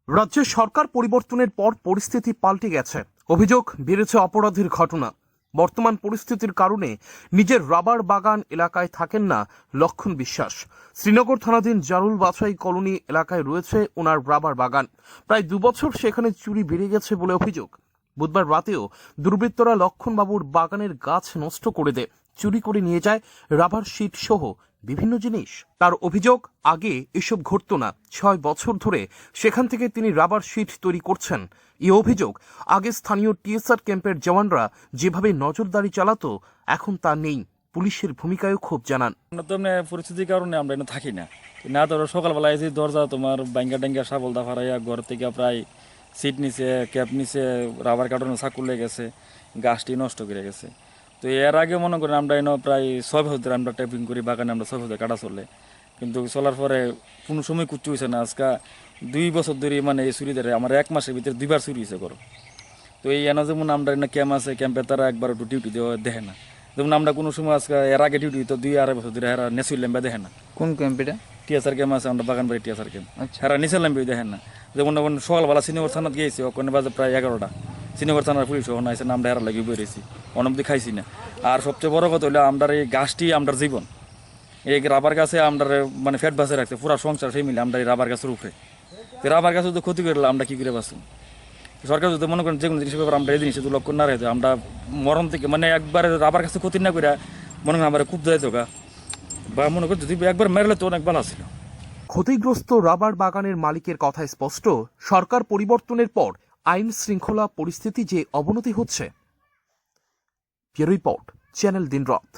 রাজ্যে সরকার পরিবর্তনের পর পরিস্থিতি পাল্টে গেছে। অভিযোগ বেড়েছে অপরাধের ঘটনা। বর্তমান পরিস্থিতির কারণে নিজের রাবার বাগান এলাকায় থাকেন না লক্ষণ বিশ্বাস। শ্রীনগর থানাধীন জারুল বাছাই কলোনি এলাকায় রয়েছে ওনার রাবার বাগান। প্রায় 2 বছর সেখানে চুরি বেড়ে গেছে বলে অভিযোগ। বুধবার রাতেও দুর্বৃত্তরা লক্ষণবাবুর বাগানের গাছ নষ্ট করে দেয়, চুরি করে নিয়ে যায় রাবার শিট সহ বিভিন্ন জিনিস। তার অভিযোগ, আগে এসব ঘটতো না। 6 বছর ধরে সেখান থেকে তিনি রাবার শিট তৈরি করছেন। এই অভিযোগ, আগে স্থানীয় টিএসআর ক্যাম্পের জওয়ানরা যেভাবে নজরদারি চালাতো, এখন তা নেই। পুলিশের ভূমিকায়ও ক্ষোভ জানান। পরিস্থিতির কারণে আমরা এখানে থাকি না। না ধরো সকালবেলা এসে দরজা তোমার ব্যাঙ্গা ট্যাঙ্গা সাবলদা ফারাইয়া ঘর থেকে প্রায় সিট নিচে, ক্যাপ নিচে, রাবার কার্টনে চাকুর লেগে গেছে, গাছটি নষ্ট করে গেছে। তো এর আগে মনে করেন আমরা এনে প্রায় 6 বছর ধরে আমরা ট্যাপিং করি, বাগানে আমরা 6 বছর কাটা চলে, কিন্তু চলার পরে কোনো সময় কুচ্ছু হয়েছে না। আজকে 2 বছর ধরে মানে এই চুরি ধরে আমার 1 মাসের ভিতরে 2বার চুরি হয়েছে করো। তো এই এনে যেমন আমরা এনে ক্যাম্প আছে, ক্যাম্পে তারা একবার একটু ডিউটি দেওয়া দেখে না। যেমন আমরা কোনো সময় আজকে এর আগে ডিউটি তো 2-2.5 বছর ধরে এরা নেসুর ল্যাম্বে দেখে না। কোন ক্যাম্প এটা? টিএসআর ক্যাম্প আছে, আমরা বাগান বাড়ি টিএসআর ক্যাম্প। আচ্ছা। এরা নিচের ল্যাম্বে দেখেন না। যেমন সকালবেলা শ্রীনগর থানাত গিয়েছি, ওখানে বাজে প্রায় 11টা। শ্রীনগর থানার পুলিশ ওখানে আছে, আমরা এরা লাগিয়ে বেরিয়েছি, অনবধি খাইছি না। আর সবচেয়ে বড় কথা হলো আমরা এই গাছটি আমরা জীবন, এই রাবার গাছে আমরা মানে ফ্যাট বাসে রাখছে পুরা সংসার ফ্যামিলি আমরা এই রাবার গাছের উপরে। তো রাবার গাছ যদি ক্ষতি করলে আমরা কি করে বাঁচব? সরকার যদি মনে করেন যে কোনো জিনিসের ব্যাপারে আমরা এই জিনিস লক্ষ্য না রেখে আমরা মরণ থেকে মানে একবারে রাবার গাছে ক্ষতি না করে মনে করেন আমার খুব যাইতো গা, বা মনে করি যদি একবার মেরলে তো অনেক ভালো ছিল। ক্ষতিগ্রস্ত রাবার বাগানের মালিকের কথায় স্পষ্ট, সরকার পরিবর্তনের পর আইন শৃঙ্খলা পরিস্থিতি যে অবনতি হচ্ছে। রিপোর্ট, চ্যানেল দিনরাত।